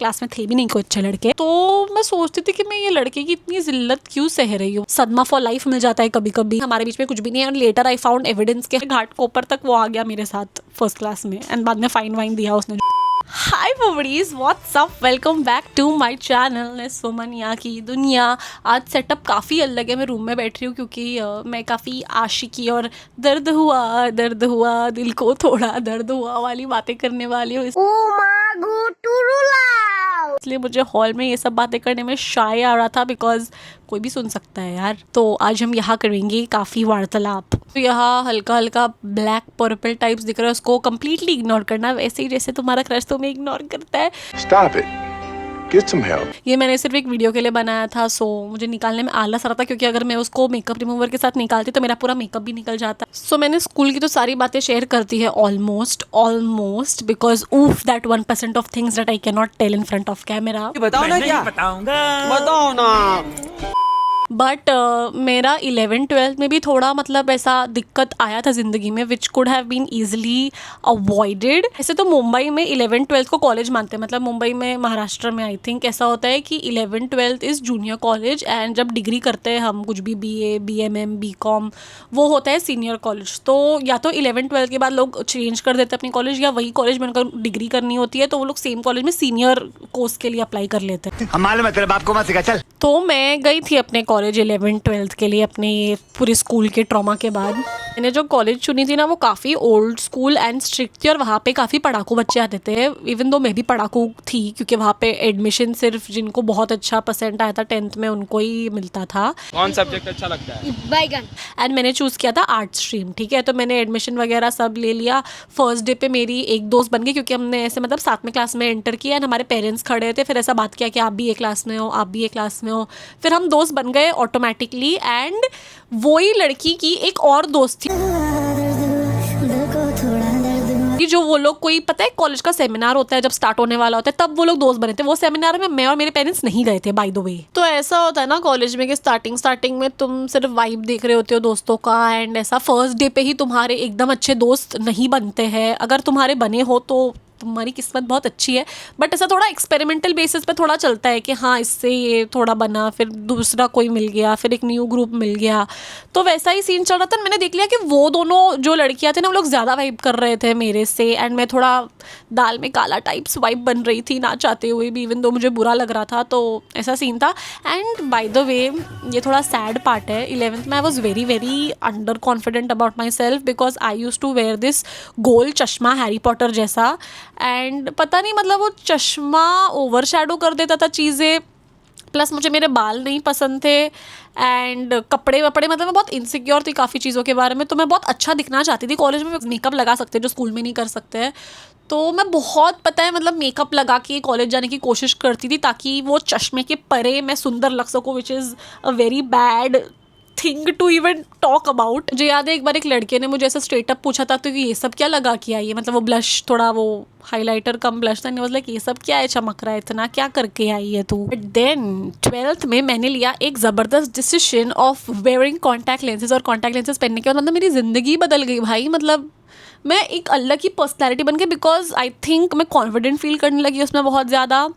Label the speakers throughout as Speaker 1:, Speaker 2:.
Speaker 1: Class में थे भी नहीं कोई अच्छे लड़के। तो मैं सोचती थी कि मैं ये लड़के की इतनी जिल्लत क्यों सह रही हूँ। सदमा फॉर लाइफ मिल जाता है कभी कभी, हमारे बीच में कुछ भी नहीं है। और लेटर आई फाउंड एविडेंस के घाट कोपर तक वो आ गया मेरे साथ फर्स्ट क्लास में, एंड बाद में फाइन वाइन दिया उसने। हाय फबरीज, what's up, welcome back to my channel सोमनिया की दुनिया। आज सेटअप काफ़ी अलग है, मैं रूम में बैठ रही हूँ क्योंकि मैं काफ़ी आशिकी और दर्द हुआ दिल को थोड़ा दर्द हुआ वाली बातें करने वाली हूँ, इसलिए मुझे हॉल में ये सब बातें करने में शाय आ रहा था, बिकॉज कोई भी सुन सकता है यार। तो आज हम यहाँ करेंगे काफ़ी वार्तालाप। तो यहाँ हल्का हल्का ब्लैक पर्पल टाइप्स दिख रहा है, उसको कम्प्लीटली इग्नोर करना, वैसे ही जैसे तुम्हारा क्रश तुम्हें इग्नोर करता है।
Speaker 2: Stop it. Get some help.
Speaker 1: ये मैंने सिर्फ एक वीडियो के लिए बनाया था, सो मुझे निकालने में आलस आ रहा था क्योंकि अगर मैं उसको मेकअप रिमूवर के साथ निकालती तो मेरा पूरा मेकअप भी निकल जाता। सो मैंने स्कूल की तो सारी बातें शेयर करती है almost because of that 1% of things that I can not tell in front of camera.
Speaker 3: बताओ ना, क्या बताऊंगा, बताओ ना।
Speaker 1: बट मेरा 11-12 में भी थोड़ा मतलब ऐसा दिक्कत आया था ज़िंदगी में, which could have been easily avoided. ऐसे तो मुंबई में 11-12 को कॉलेज मानते हैं, मतलब मुंबई में, महाराष्ट्र में आई थिंक ऐसा होता है कि 11-12 इज़ जूनियर कॉलेज, एंड जब डिग्री करते हैं हम कुछ भी BA, BMM, BCom, वो होता है सीनियर कॉलेज। तो या तो 11-12 के बाद लोग चेंज कर देते हैं अपनी कॉलेज, या वही कॉलेज में उनको डिग्री करनी होती है तो वो लोग सेम कॉलेज में सीनियर कोर्स के लिए अप्लाई कर लेते हैं।
Speaker 3: हम मालूम है तेरे बाप को मत सिखा, चल।
Speaker 1: तो मैं गई थी अपने कॉलेज 11-12 के लिए, अपने पूरे स्कूल के ट्रॉमा के बाद। मैंने जो कॉलेज चुनी थी ना वो काफ़ी ओल्ड स्कूल एंड स्ट्रिक्ट थी, और वहाँ पे काफ़ी पढ़ाकू बच्चे आते थे। इवन दो मैं भी पढ़ाकू थी क्योंकि वहाँ पे एडमिशन सिर्फ जिनको बहुत अच्छा परसेंट आया था 10th में उनको ही मिलता था।
Speaker 4: कौन सब्जेक्ट अच्छा लगता है?
Speaker 5: बैगन।
Speaker 1: एंड मैंने चूज़ किया था आर्ट स्ट्रीम, ठीक है। तो मैंने एडमिशन वगैरह सब ले लिया। फर्स्ट डे पे मेरी एक दोस्त बन गई क्योंकि हमने ऐसे मतलब 7वीं क्लास में एंटर किया, एंड हमारे पेरेंट्स खड़े थे, फिर ऐसा बात किया कि आप भी एक क्लास में हो, आप भी एक क्लास में हो। फिर हम दोस्त बन गए ऑटोमेटिकली, एंड वही लड़की की एक और दोस्त थी कि जो वो लोग, कोई पता है कॉलेज का सेमिनार होता है जब स्टार्ट होने वाला होता है तब वो लोग दोस्त बने थे। वो सेमिनार में मैं और मेरे पेरेंट्स नहीं गए थे बाय द वे। तो ऐसा होता है ना कॉलेज में कि स्टार्टिंग में तुम सिर्फ वाइब देख रहे होते हो दोस्तों का, एंड ऐसा फर्स्ट डे पे ही तुम्हारे एकदम अच्छे दोस्त नहीं बनते हैं। अगर तुम्हारे बने हो तो तुम्हारी किस्मत बहुत अच्छी है, बट ऐसा थोड़ा एक्सपेरिमेंटल बेसिस पे थोड़ा चलता है कि हाँ इससे ये थोड़ा बना, फिर दूसरा कोई मिल गया, फिर एक न्यू ग्रुप मिल गया। तो वैसा ही सीन चल रहा था। मैंने देख लिया कि वो दोनों जो लड़कियां थी ना वो लोग ज़्यादा वाइब कर रहे थे मेरे से, एंड मैं थोड़ा दाल में काला टाइप्स वाइब बन रही थी ना चाहते हुए भी, इवन दो मुझे बुरा लग रहा था। तो ऐसा सीन था। एंड बाय द वे ये थोड़ा सैड पार्ट है, 11th में I was very under confident about my self because I use to wear this गोल चश्मा हैरी पॉटर जैसा, एंड पता नहीं मतलब वो चश्मा ओवर शैडो कर देता था चीज़ें, प्लस मुझे मेरे बाल नहीं पसंद थे, एंड कपड़े वपड़े मतलब मैं बहुत इनसिक्योर थी काफ़ी चीज़ों के बारे में। तो मैं बहुत अच्छा दिखना चाहती थी, कॉलेज में मेकअप लगा सकते हैं जो स्कूल में नहीं कर सकते हैं। तो मैं बहुत पता है मतलब मेकअप लगा के कॉलेज जाने की कोशिश करती थी ताकि वो चश्मे के परे मैं सुंदर लग सकूँ, which is a very bad thing to even talk about. मुझे याद है एक बार एक लड़के ने मुझे ऐसा स्ट्रेट अप पूछा था तो ये सब क्या लगा के आई है, मतलब वो ब्लश, थोड़ा वो हाइलाइटर कम ब्लश था, लाइक ये सब क्या है, चमक रहा है इतना, क्या करके आई है तू। बट देन 12th में मैंने लिया एक ज़बरदस्त decision of wearing contact lenses, और कॉन्टैक्ट लेंसेज पहनने के बाद मतलब मेरी ज़िंदगी बदल गई भाई। मतलब मैं एक अलग ही पर्सनैलिटी बन गई बिकॉज आई थिंक मैं कॉन्फिडेंट फील करने लगी उसमें बहुत ज़्यादा,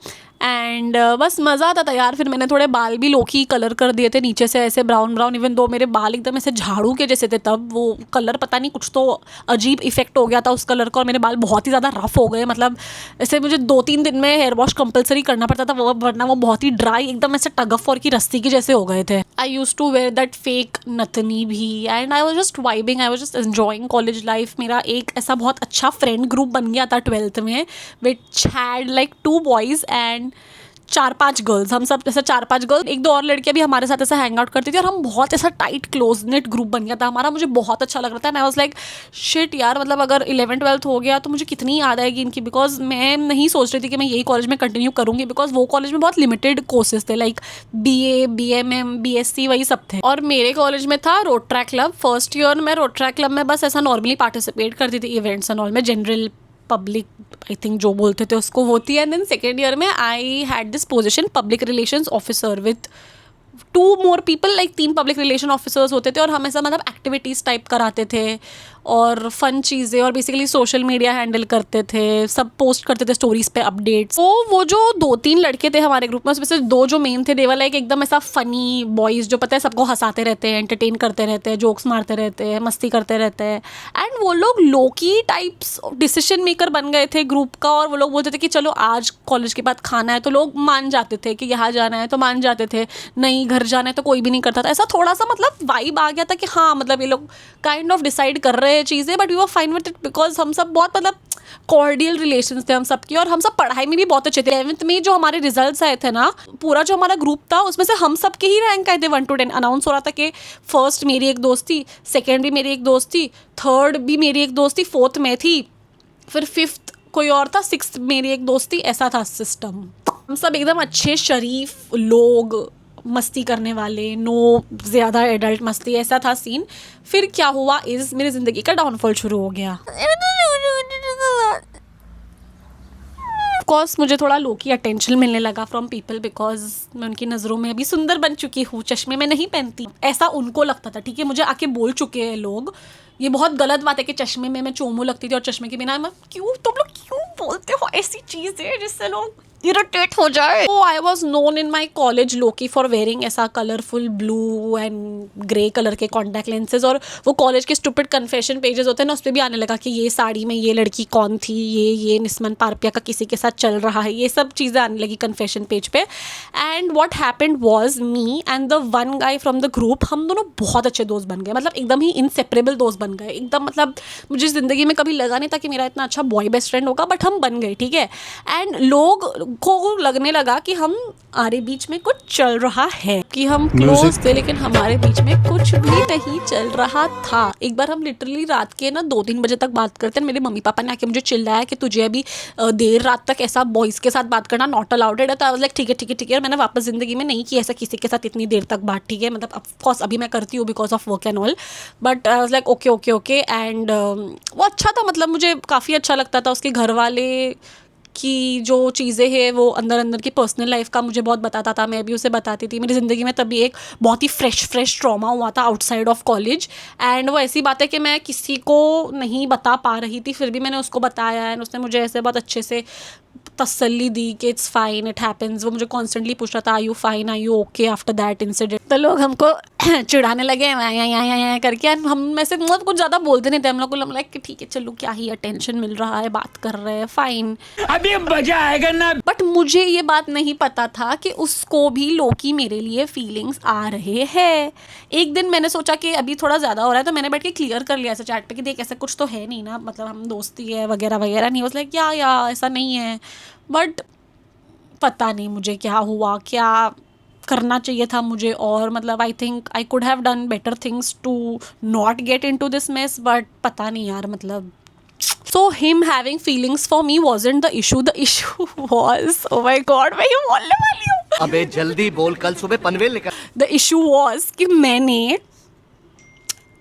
Speaker 1: एंड बस मज़ा आता था यार। फिर मैंने थोड़े बाल भी लोकी कलर कर दिए थे नीचे से ऐसे ब्राउन, इवन दो मेरे बाल एकदम ऐसे झाड़ू के जैसे थे तब, वो कलर पता नहीं कुछ तो अजीब इफेक्ट हो गया था उस कलर का, और मेरे बाल बहुत ही ज़्यादा रफ हो गए। मतलब ऐसे मुझे 2-3 दिन में हेयर वॉश कंपलसरी करना पड़ता था, वो वरना वो बहुत ही ड्राई एकदम ऐसे टग ऑफ वॉर की रस्सी के जैसे हो गए थे। I use to wear that fake नथनी भी, and I was just vibing, I was just enjoying college life. मेरा एक ऐसा बहुत अच्छा फ्रेंड ग्रुप बन गया था 12th में, which had like 2 boys and 4-5 girls. हम सब जैसे 4-5 गर्ल्स, 1-2 और लड़कियां भी हमारे साथ ऐसा हैंग आउट करती थी, और हम बहुत ऐसा टाइट क्लोज नेट ग्रुप बन गया था हमारा। मुझे बहुत अच्छा लग रहा था, and I was like shit यार, मतलब अगर 11th-12th हो गया तो मुझे कितनी याद आएगी इनकी, बिकॉज मैं नहीं सोच रही थी कि मैं यही कॉलेज में कंटिन्यू करूँगी, बिकॉज वो कॉलेज में बहुत लिमिटेड कोर्सेज थे, लाइक BA, BMM, BSc वही सब थे। और मेरे कॉलेज में था road track club. First year में रोड ट्रैक क्लब में बस ऐसा नॉर्मली पार्टिसिपेट करती थी, इवेंट्स एंड ऑल में, जनरल पब्लिक आई थिंक जो बोलते थे उसको होती है। एंड देन सेकेंड ईयर में I had this position public relations officer with 2 more people, like 3 public relation officers होते थे, और हम ऐसा मतलब एक्टिविटीज़ टाइप कराते थे। और फन चीज़ें, और बेसिकली सोशल मीडिया हैंडल करते थे, सब पोस्ट करते थे स्टोरीज पे अपडेट्स। तो वो जो 2-3 लड़के थे हमारे ग्रुप में, उसमें से 2 जो मेन थे, देवर लाइक एकदम ऐसा फनी बॉयज़ जो पता है सबको हंसाते रहते हैं, एंटरटेन करते रहते हैं, जोक्स मारते रहते हैं, मस्ती करते रहते हैं। एंड वो लोग लोकी टाइप्स डिसीजन मेकर बन गए थे ग्रुप का, और वो लोग बोलते थे कि चलो आज कॉलेज के बाद खाना है, तो लोग मान जाते थे कि यहाँ जाना है तो मान जाते थे, नहीं घर जाना है तो कोई भी नहीं करता था। ऐसा थोड़ा सा मतलब वाइब आ गया था कि हाँ मतलब ये लोग काइंड ऑफ डिसाइड कर रहे हैं चीज़ें, but we were fine with it because हम सब बहुत मतलब कॉर्डियल रिलेशंस थे हम सबकी, और हम सब पढ़ाई में भी बहुत अच्छे थे। 11th में जो हमारे रिजल्ट्स आए थे ना, पूरा जो हमारा ग्रुप था उसमें से हम सब के ही रैंक आए थे 1 to 10। अनाउंस हो रहा था कि फर्स्ट मेरी एक दोस्त थी, सेकेंड भी मेरी एक दोस्त थी, थर्ड भी मेरी एक दोस्त थी, फोर्थ में थी, फिर फिफ्थ कोई और था, सिक्स्थ मेरी एक दोस्त थी। ऐसा था सिस्टम। हम सब एकदम अच्छे शरीफ लोग, मस्ती करने वाले, नो ज़्यादा एडल्ट मस्ती, ऐसा था सीन। फिर क्या हुआ इज़ मेरी ज़िंदगी का डाउनफॉल शुरू हो गया। ऑफकोर्स मुझे थोड़ा लो की अटेंशन मिलने लगा फ्रॉम पीपल, बिकॉज मैं उनकी नज़रों में अभी सुंदर बन चुकी हूँ, चश्मे में नहीं पहनती, ऐसा उनको लगता था। ठीक है, मुझे आके बोल चुके हैं लोग, ये बहुत गलत बात है कि चश्मे में मैं चोमू लगती थी और चश्मे के बिना मैं क्यों, तुम लोग क्यों बोलते हो ऐसी चीज़ें जिससे लोग इरिटेट हो जाए। तो I was known in my college लोकी फॉर वेयरिंग ऐसा colourful blue and grey colour के कॉन्टैक्ट लेंसेज, और वो कॉलेज के स्टूपिड कन्फेशन पेजेस होते हैं ना, उस पर भी आने लगा कि ये साड़ी में ये लड़की कौन थी, ये निस्मन पारपिया का किसी के साथ चल रहा है, ये सब चीज़ें आने लगी कन्फेशन पेज पे। And what happened was me and the one guy from the group, हम दोनों बहुत अच्छे दोस्त बन गए, मतलब एकदम ही इंसेपरेबल दोस्त बन गए एकदम। मतलब मुझे ज़िंदगी में कभी लगा नहीं था कि मेरा इतना अच्छा बॉय बेस्ट फ्रेंड होगा, बट हम बन गए। ठीक है, एंड लोग को लगने लगा कि हमारे बीच में कुछ चल रहा है, कि हम क्लोज थे, लेकिन हमारे बीच में कुछ भी नहीं चल रहा था। एक बार हम लिटरली रात के ना 2-3 बजे तक बात करते हैं, मेरे मम्मी पापा ने आके मुझे चिल्लाया कि तुझे अभी देर रात तक ऐसा बॉयज़ के साथ बात करना नॉट अलाउड है। तो आई वाज लाइक ठीक है ठीक है ठीक है, और मैंने वापस ज़िंदगी में नहीं की ऐसा किसी के साथ इतनी देर तक बात। ठीक है, मतलब ऑफकोर्स अभी मैं करती हूँ because of work and all, but I was like okay okay okay. And वो अच्छा था, मतलब मुझे काफ़ी अच्छा लगता था। उसके घर वाले की जो चीज़ें हैं वो अंदर अंदर की पर्सनल लाइफ का मुझे बहुत बताता था, मैं भी उसे बताती थी। मेरी ज़िंदगी में तभी एक बहुत ही फ्रेश ट्रॉमा हुआ था आउटसाइड ऑफ कॉलेज, एंड वो ऐसी बात है कि मैं किसी को नहीं बता पा रही थी, फिर भी मैंने उसको बताया, एंड उसने मुझे ऐसे बहुत अच्छे से तसल्ली दी कि इट्स फाइन, इट हैपेंस। वो मुझे कॉन्स्टेंटली पूछ रहा था, are you fine, are you okay after that incident. तो लोग हमको चिढ़ाने लगे या करके, हम में से मतलब कुछ ज़्यादा बोलते नहीं थे। हम लोग को लाइक कि ठीक है चलो, क्या ही अटेंशन मिल रहा है, बात कर रहे हैं, फाइन,
Speaker 3: अभी मजा आएगा ना।
Speaker 1: बट मुझे ये बात नहीं पता था कि उसको भी लोकी मेरे लिए फीलिंग्स आ रहे हैं। एक दिन मैंने सोचा कि अभी थोड़ा ज़्यादा हो रहा है, तो मैंने बैठ के क्लियर कर लिया ऐसे चैट पे कि देख ऐसा कुछ तो है नहीं ना, मतलब हम दोस्ती है वगैरह वगैरह नहीं। वाज लाइक या ऐसा नहीं है, बट पता नहीं मुझे क्या हुआ, क्या करना चाहिए था मुझे, और मतलब I think I could have done better things to not get into this mess, but पता नहीं यार, मतलब so him having feelings for me wasn't the issue was, oh my god मैं ये बोलने वाली हूँ,
Speaker 4: अबे जल्दी बोल, कल सुबह पनवेल निकल।
Speaker 1: the issue was कि मैंने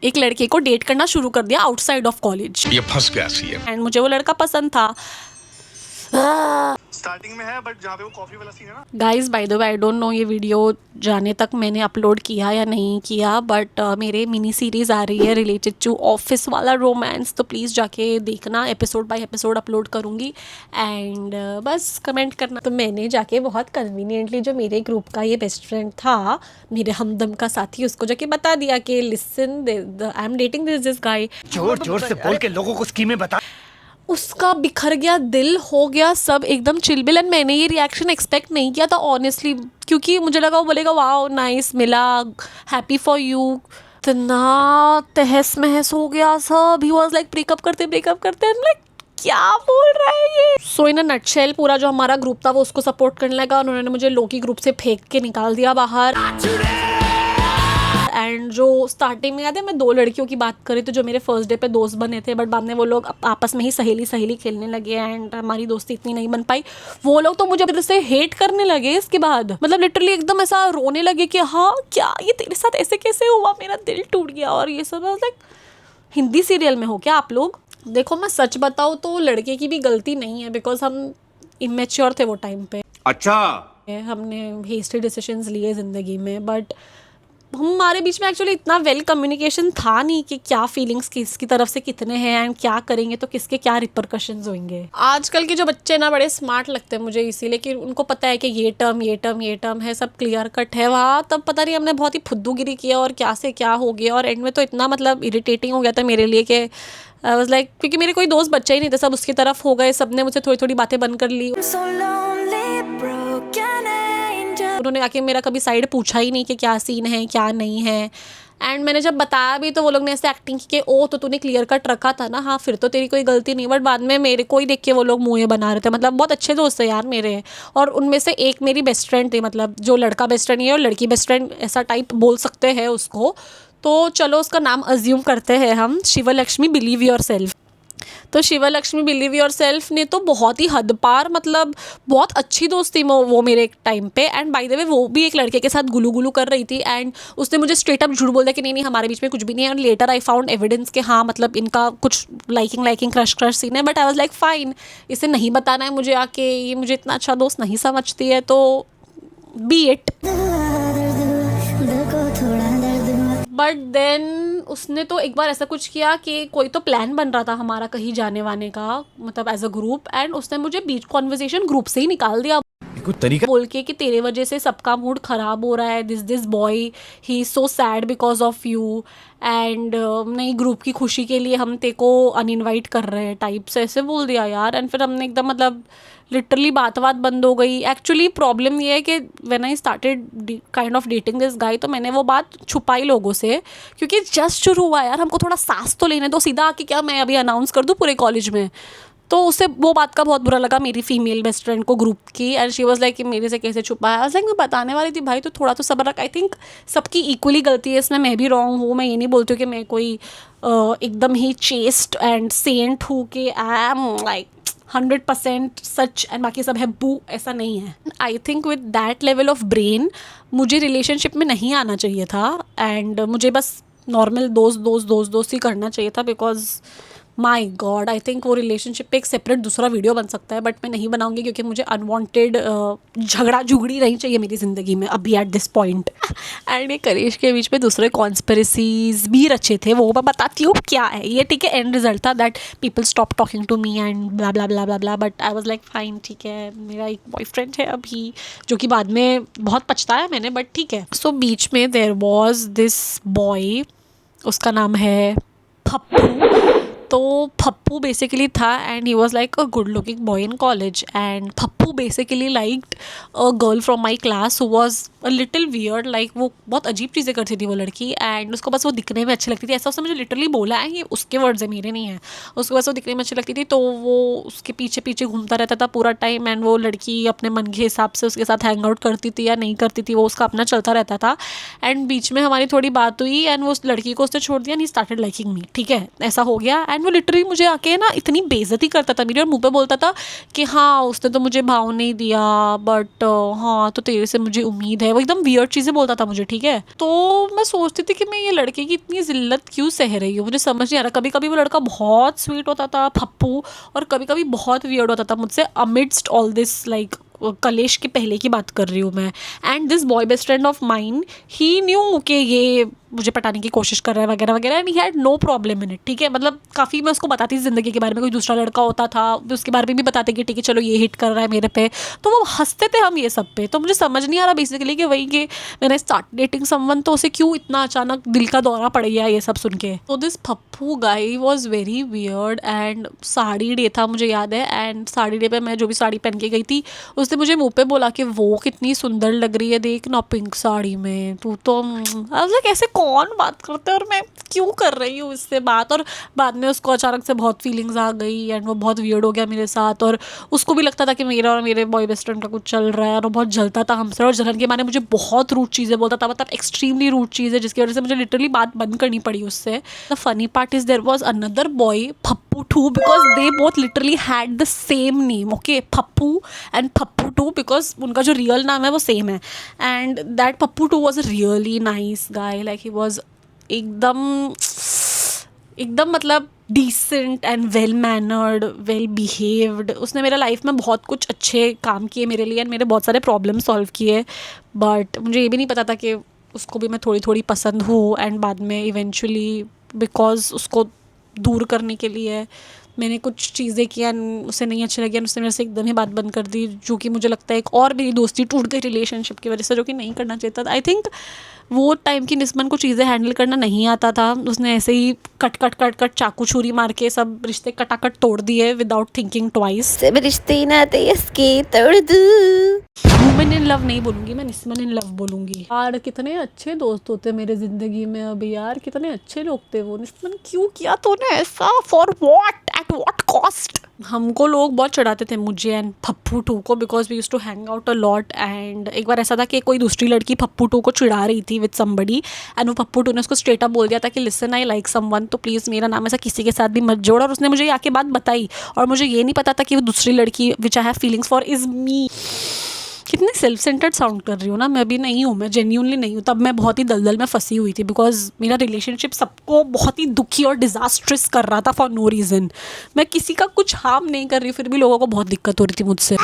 Speaker 1: एक लड़के को डेट करना शुरू कर दिया आउटसाइड ऑफ कॉलेज,
Speaker 2: ये फंस गया सी है।
Speaker 1: एंड मुझे वो लड़का पसंद था।
Speaker 5: स्टार्टिंग में है, बट जहाँ पे वो कॉफी वाला सीन है ना।
Speaker 1: Guys bye the way I don't no ये वीडियो जाने तक मैंने अपलोड किया या नहीं किया, बट मेरे मिनी सीरीज़ आ रही है रिलेटेड टू ऑफिस वाला रोमांस, तो प्लीज़ जाके देखना, एपिसोड बाय एपिसोड अपलोड करूँगी। एंड बस कमेंट करना। तो मैंने जाके बहुत कन्वीनियंटली जो मेरे ग्रुप का ये बेस्ट फ्रेंड था, मेरे हमदम का साथी, उसको जाके बता दिया कि listen I am dating this guy.
Speaker 4: जोर जोर से बोल के लोगों को स्कीमें बता।
Speaker 1: उसका बिखर गया दिल, हो गया सब एकदम चिलबिल, एंड मैंने ये रिएक्शन एक्सपेक्ट नहीं किया था ऑनेस्टली, क्योंकि मुझे लगा वो बोलेगा वाओ नाइस मिला, हैप्पी फॉर यू। इतना तहस महस हो गया सब। ही वाज लाइक ब्रेकअप करते लाइक क्या बोल रहा है ये। सो इन अ नटशेल पूरा जो हमारा ग्रुप था वो उसको सपोर्ट करने लगा, उन्होंने मुझे लोकी ग्रुप से फेंक के निकाल दिया बाहर। एंड जो स्टार्टिंग में याद है मैं 2 लड़कियों की बात करी तो जो मेरे फर्स्ट डे पे दोस्त बने थे, बट बाद में वो लोग आपस में ही सहेली खेलने लगे, एंड हमारी दोस्ती इतनी नहीं बन पाई। वो लोग तो मुझे से हेट करने लगे इसके बाद, मतलब लिटरली एकदम ऐसा रोने लगे कि हाँ क्या ये तेरे साथ ऐसे कैसे हुआ, मेरा दिल टूट गया और ये सब। लाइक हिंदी सीरियल में हो क्या आप लोग। देखो मैं सच बताऊँ तो लड़के की भी गलती नहीं है, बिकॉज हम इमेच्योर थे वो टाइम पे।
Speaker 4: अच्छा,
Speaker 1: हमने हेस्टी डिसीजंस लिए ज़िंदगी में, बट हमारे बीच में एक्चुअली इतना वेल कम्युनिकेशन था नहीं कि क्या फीलिंग्स किसकी तरफ से कितने हैं एंड क्या करेंगे तो किसके क्या रिपरकशंस होंगे। आजकल के जो बच्चे ना बड़े स्मार्ट लगते हैं मुझे इसीलिए कि उनको पता है कि ये टर्म है, सब क्लियर कट है। वहाँ तब पता नहीं हमने बहुत ही फुद्दूगिरी किया और क्या से क्या हो गया, और एंड में तो इतना मतलब इरिटेटिंग हो गया था मेरे लिए कि आई वाज लाइक, क्योंकि मेरे कोई दोस्त बच्चे ही नहीं थे, सब उसकी तरफ हो गए, सब ने मुझसे थोड़ी थोड़ी बातें बंद कर ली। उन्होंने आके मेरा कभी साइड पूछा ही नहीं कि क्या सीन है क्या नहीं है। एंड मैंने जब बताया भी तो वो लोग ने ऐसे एक्टिंग की कि ओ तो तूने क्लियर कट रखा था ना, हाँ फिर तो तेरी कोई गलती नहीं। बट बाद में मेरे को ही देख के वो लोग मुँह बना रहे थे। मतलब बहुत अच्छे दोस्त थे यार मेरे, और उनमें से एक मेरी बेस्ट फ्रेंड थी, मतलब जो लड़का बेस्ट फ्रेंड है और लड़की बेस्ट फ्रेंड ऐसा टाइप बोल सकते हैं उसको, तो चलो उसका नाम अज्यूम करते हैं हम, शिवलक्ष्मी बिलीव योर सेल्फ। तो शिवलक्ष्मी बिलीव योर सेल्फ ने तो बहुत ही हद पार, मतलब बहुत अच्छी दोस्त थी वो मेरे एक टाइम पे। एंड बाय द वे वो भी एक लड़के के साथ गुलू गुलू कर रही थी, एंड उसने मुझे स्ट्रेट अप झूठ बोल दिया कि नहीं हमारे बीच में कुछ भी नहीं है। और लेटर आई फाउंड एविडेंस कि हाँ मतलब इनका कुछ लाइकिंग क्रश सीन है। But I was like fine, इसे नहीं बताना है मुझे आके, ये मुझे इतना अच्छा दोस्त नहीं समझती है, तो बी इट। बट देन उसने तो एक बार ऐसा कुछ किया कि कोई तो प्लान बन रहा था हमारा कहीं जाने वाने का, मतलब एज अ ग्रुप, एंड उसने मुझे बीच कॉन्वर्सेशन ग्रुप से ही निकाल दिया
Speaker 4: कुछ तरीका
Speaker 1: बोल के कि तेरे वजह से सबका मूड ख़राब हो रहा है, this boy he is so sad because of you, and नई ग्रुप की खुशी के लिए हम तेरे को अनइनवाइट कर रहे हैं टाइप से ऐसे बोल दिया यार। एंड फिर हमने एकदम मतलब लिटरली बात बंद हो गई। एक्चुअली प्रॉब्लम ये है कि when I started kind of dating this guy, तो मैंने वो बात छुपाई लोगों से, क्योंकि जस्ट शुरू हुआ यार, हमको थोड़ा सांस तो लेने दो। सीधा आके क्या मैं अभी अनाउंस कर दूँ पूरे कॉलेज में? तो उसे वो बात का बहुत बुरा लगा मेरी फीमेल बेस्ट फ्रेंड को ग्रुप की, एंड शी वाज लाइक कि मेरे से कैसे छुपाया। आई वाज लाइक मैं बताने वाली थी भाई, तो थोड़ा तो सब्र रख। आई थिंक सबकी इक्वली गलती है इसमें, मैं भी रॉन्ग हूँ। मैं ये नहीं बोलती हूँ कि मैं कोई एकदम ही चेस्ट एंड सेंट हूँ कि I am like 100% such and बाकी सब है बू, ऐसा नहीं है। I think with that level of brain मुझे रिलेशनशिप में नहीं आना चाहिए था, एंड मुझे बस नॉर्मल दोस्त ही करना चाहिए था। Because my God, I think वो रिलेशनशिप पे एक सेपरेट दूसरा वीडियो बन सकता है, बट मैं नहीं बनाऊंगी क्योंकि मुझे अनवांटेड झगड़ा झुगड़ी नहीं चाहिए मेरी ज़िंदगी में अभी एट दिस पॉइंट। एंड ये करिश के बीच में दूसरे कॉन्स्पिरेसीज भी रचे थे, वो मैं बताती हूँ क्या है ये। ठीक है, एंड रिजल्ट था that people stop talking to me and blah blah blah blah blah, but I was like fine, ठीक है मेरा एक बॉयफ्रेंड है अभी, जो कि बाद में बहुत पछताया मैंने, बट ठीक है। सो बीच में देयर वॉज दिस बॉय, उसका नाम है पप्पू। तो पप्पू बेसिकली था and he was like a good looking boy in college, and Pappu basically liked a girl from my class who was a little weird. Like वो बहुत अजीब चीज़ें करती थी वो लड़की, एंड उसको बस वो दिखने में अच्छी लगती थी। ऐसा उसने मुझे लिटरली बोला है, ये उसके वर्ड्स है मेरे नहीं है। उसको बस वो दिखने में अच्छी लगती थी, तो वो उसके पीछे पीछे घूमता रहता था पूरा टाइम, एंड वो लड़की अपने मन के हिसाब से उसके साथ हैंग आउट करती थी या नहीं करती थी, वो उसका अपना चलता रहता था। एंड बीच में हमारी थोड़ी बात हुई एंड वो उस लड़की को उसने छोड़ दिया, एंड ही स्टार्टेड लाइकिंग मी। ठीक है, ऐसा हो गया। एंड वो लिटरली मुझे आके ना इतनी बेइज्जती करता था मेरी, और मुंह पे बोलता था कि हाँ उसने तो मुझे भाव नहीं दिया, बट हाँ तो तेरे से मुझे उम्मीद है। वो एकदम वियर्ड चीज़ें बोलता था मुझे। ठीक है, तो मैं सोचती थी कि मैं ये लड़के की इतनी जिल्लत क्यों सह रही हूँ, मुझे समझ नहीं आ रहा। कभी कभी वो लड़का बहुत स्वीट होता था पप्पू, और कभी कभी बहुत वियर्ड होता था मुझसे अमिडस्ट ऑल दिस। लाइक कलेश के पहले की बात कर रही हूँ मैं। And this boy best friend of mine, he new कि ये मुझे पटाने की कोशिश कर रहा है वगैरह वगैरह, and he had no problem in it. ठीक है, मतलब काफ़ी मैं उसको बताती थी ज़िंदगी के बारे में, कोई दूसरा लड़का होता था तो उसके बारे में भी बताते कि ठीक है चलो ये हिट कर रहा है मेरे पे, तो वो हंसते थे हम ये सब पे। तो मुझे समझ नहीं आ रहा बेसिकली कि वही कि मैंने स्टार्ट डेटिंग समवन, तो उसे क्यों इतना अचानक दिल का दौरा पड़ गया ये सब सुन के। तो this Pappu guy was very weird, and sari day था मुझे याद है, एंड साड़ी डे पे मैं जो भी साड़ी पहन के गई थी उसने मुझे मुँह पे बोला कि वो कितनी सुंदर लग रही है देख ना पिंक साड़ी में, तू तो ऐसे कौन बात करते हैं और मैं क्यों कर रही हूँ इससे बात। और बाद में उसको अचानक से बहुत फीलिंग्स आ गई एंड वो बहुत वियर्ड हो गया मेरे साथ, और उसको भी लगता था कि मेरा और मेरे बॉय बेस्ट फ्रेंड का कुछ चल रहा है, और वो बहुत जलता था हमसे, और जलन के मारे मुझे बहुत रूड चीज़ें बोलता था, मतलब एक्सट्रीमली रूड चीज़ें, जिसकी वजह से मुझे लिटरली बात बंद करनी पड़ी उससे। The funny part is there was another boy Pappu to, because they both literally had the same name. Okay, Pappu and Pappu to, because उनका जो रियल नाम है वो सेम है। And that Pappu two was a really nice guy, like he was एकदम मतलब decent and well mannered, well behaved. उसने मेरा लाइफ में बहुत कुछ अच्छे काम किए मेरे लिए, एंड मेरे बहुत सारे प्रॉब्लम सॉल्व किए, बट मुझे ये भी नहीं पता था कि उसको भी मैं थोड़ी थोड़ी पसंद हूँ एंड बाद में इवेंचुअली बिकॉज उसको दूर करने के लिए मैंने कुछ चीज़ें किया उसे नहीं अच्छा लगी, उसने मेरे से एकदम ही बात बंद कर दी, जो कि मुझे लगता है एक और मेरी दोस्ती टूट गई रिलेशनशिप की वजह से, जो कि नहीं करना चाहता था। आई थिंक वो टाइम की निस्बन को चीज़ें हैंडल करना नहीं आता था, उसने ऐसे ही कट कट कट कट चाकू छुरी मार के सब रिश्ते कटाकट तोड़ दिए विदाउट थिंकिंग ट्वाइस।
Speaker 6: सब रिश्ते नाते इसके तोड़ दूं।
Speaker 1: वुमेन इन लव नहीं बोलूँगी मैं, निस्मन इन लव बोलूँगी। यार कितने अच्छे दोस्त होते मेरे ज़िंदगी में अभी यार, कितने अच्छे लोग थे वो। निस्मन क्यों किया तूने ऐसा, for what, at what cost. हमको लोग बहुत चढ़ाते थे, मुझे एंड पप्पू टू को, because we used to hang out a lot. And एक बार ऐसा था कि कोई दूसरी लड़की पप्पू टू को चिढ़ा रही थी विद समबडी एंड वो पप्पू टू ने उसको स्ट्रेट अप बोल दिया था कि लिसन आई लाइक समवन, तो प्लीज़ मेरा नाम ऐसा किसी के साथ भी मत जोड़। और उसने मुझे आके बात बताई और मुझे ये नहीं पता था कि वो दूसरी लड़की which I have feelings for is me. कितनी सेल्फ सेंटर्ड साउंड कर रही हूँ ना, मैं अभी नहीं हूँ, मैं जेन्यूनली नहीं हूँ। तब मैं बहुत ही दलदल में फंसी हुई थी बिकॉज मेरा रिलेशनशिप सबको बहुत ही दुखी और डिजास्ट्रस कर रहा था फॉर नो रीज़न। मैं किसी का कुछ हार्म नहीं कर रही, फिर भी लोगों को बहुत दिक्कत हो रही थी मुझसे।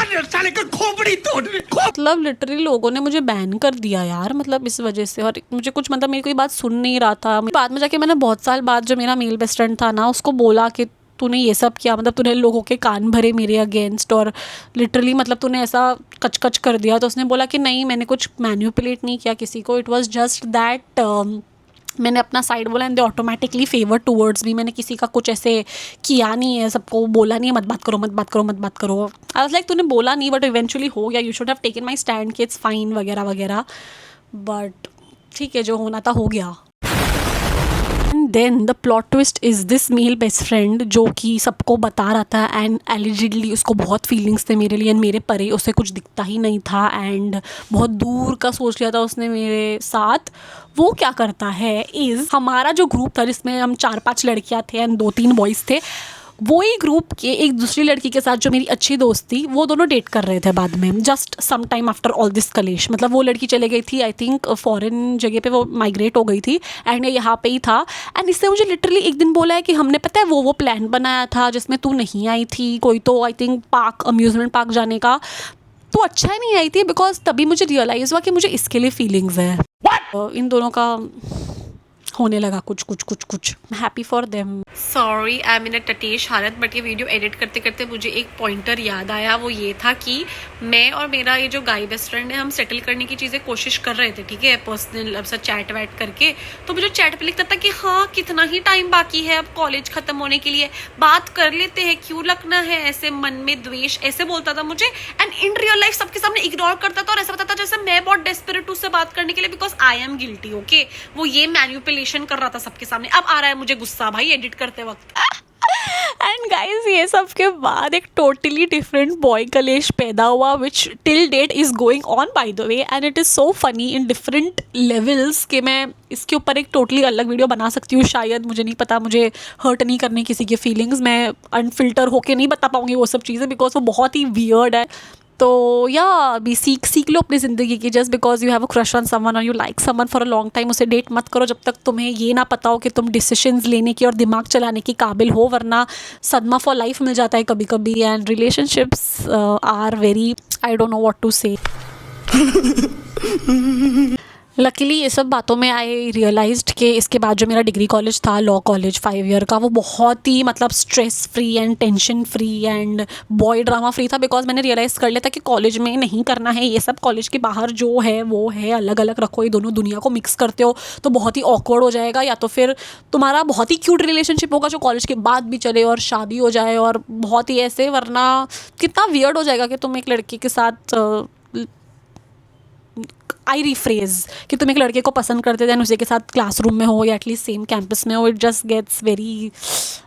Speaker 1: मतलब लिटरली लोगों ने मुझे बैन कर दिया यार, मतलब इस वजह से। और मुझे कुछ मतलब मेरी कोई बात सुन नहीं रहा था। बाद में जाके मैंने बहुत साल बाद जो मेरा मेल बेस्ट फ्रेंड था ना, उसको बोला कि तूने ये सब किया, मतलब तूने लोगों के कान भरे मेरे अगेंस्ट और लिटरली मतलब तूने ऐसा कच कर दिया। तो उसने बोला कि नहीं, मैंने कुछ मैन्युपुलेट नहीं किया किसी को, इट वाज जस्ट दैट मैंने अपना साइड बोला and they automatically favour towards me. मैंने किसी का कुछ ऐसे किया नहीं है, सबको बोला नहीं है मत बात करो मत बात करो मत बात करो। आई वाज लाइक तूने बोला नहीं बट इवेंचुअली हो गया, you should have taken my stand कि इट्स फाइन वगैरह वगैरह, बट ठीक है जो होना था हो गया। And then the plot twist is this male best friend जो कि सबको बता रहा था एंड एलिजिडली उसको बहुत फीलिंग्स थे मेरे लिए एंड मेरे परे उसे कुछ दिखता ही नहीं था एंड बहुत दूर का सोच लिया था उसने मेरे साथ। वो क्या करता है इज़, हमारा जो ग्रुप था जिसमें हम 4-5 लड़कियां थे एंड 2-3 बॉयज़ थे, वो ही ग्रुप के एक दूसरी लड़की के साथ जो मेरी अच्छी दोस्त थी, वो दोनों डेट कर रहे थे बाद में, just some time after all this कलेश। मतलब वो लड़की चले गई थी, आई थिंक फॉरेन जगह पे वो माइग्रेट हो गई थी एंड ये यहाँ पे ही था। एंड इससे मुझे लिटरली एक दिन बोला है कि हमने पता है वो प्लान बनाया था जिसमें तू नहीं आई थी, कोई तो I think park, amusement park जाने का, तो अच्छा ही नहीं आई थी बिकॉज तभी मुझे रियलाइज़ हुआ कि मुझे इसके लिए फीलिंग्स है। इन दोनों का होने लगा कुछ कुछ कुछ कुछ। Happy for them. Sorry I am in a टटेश हालत, बट ये वीडियो एडिट करते करते मुझे एक पॉइंटर याद आया। वो ये था कि मैं और मेरा ये जो गाय बेस्ट फ्रेंड है, हम सेटल करने की चीज़ें कोशिश कर रहे थे, ठीक है, पर्सनल अब सब चैट वैट करके। तो मुझे चैट पे लिखता था कि हाँ कितना ही टाइम बाकी है अब कॉलेज खत्म होने के लिए, बात कर लेते हैं, क्यों लगना है ऐसे मन में द्वेष, ऐसे बोलता था मुझे। एंड इन रियल लाइफ सबके सामने इग्नोर करता था और ऐसा बताता था जैसे मैं बहुत डेस्परेट हूँ उससे बात करने के लिए because I am guilty. Okay, वो ये मैन्युपुलेशन कर रहा था सबके सामने। अब आ रहा है मुझे गुस्सा भाई एडिट करते वक्त। एंड गाइज ये सब के बाद एक टोटली डिफरेंट बॉय कलेश पैदा हुआ which till date is going on by the way and it is so funny in different levels कि मैं इसके ऊपर एक टोटली अलग वीडियो बना सकती हूँ शायद, मुझे नहीं पता, मुझे हर्ट नहीं करने किसी की फीलिंग्स, मैं अनफिल्टर होके नहीं बता पाऊँगी वो सब चीज़ें बिकॉज वो बहुत ही वियर्ड है। तो या अभी सीख लो अपनी ज़िंदगी की, just because you have a crush on someone और you like someone for a long time, उसे डेट मत करो जब तक तुम्हें ये ना पता हो कि तुम डिसीजंस लेने की और दिमाग चलाने की काबिल हो, वरना सदमा फॉर लाइफ मिल जाता है कभी कभी। And relationships are very, I don't know what to say. Luckily ये सब बातों में आई रियलाइज्ड कि इसके बाद जो मेरा डिग्री कॉलेज था, लॉ कॉलेज 5 ईयर का, वो बहुत ही मतलब stress free and tension free and boy drama free था बिकॉज मैंने रियलाइज़ कर लिया था कि कॉलेज में नहीं करना है ये सब। कॉलेज के बाहर जो है वो है, अलग अलग रखो, ये दोनों दुनिया को मिक्स करते हो तो बहुत ही ऑकवर्ड हो जाएगा, या तो फिर तुम्हारा बहुत ही क्यूट रिलेशनशिप होगा जो कॉलेज के बाद भी चले और शादी हो जाए और बहुत ही ऐसे, वरना कितना वियर्ड हो जाएगा कि तुम एक लड़के के साथ आई रिफ्रेज कि तुम एक लड़के को पसंद करते थे उसी के साथ क्लासरूम में हो या एटलीस्ट सेम कैंपस में हो, इट जस्ट गेट्स वेरी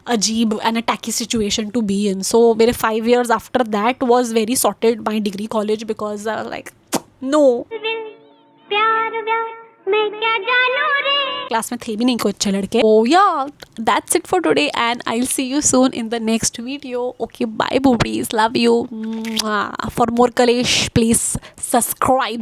Speaker 1: अजीब and a tacky situation to be in. So मेरे 5 years after that was very sorted my degree college because like no class में थे भी नहीं कोई अच्छे लड़के। Oh yeah that's it for today and I will see you soon in the next video. Okay bye boobies, love you. For more कलेश please subscribe.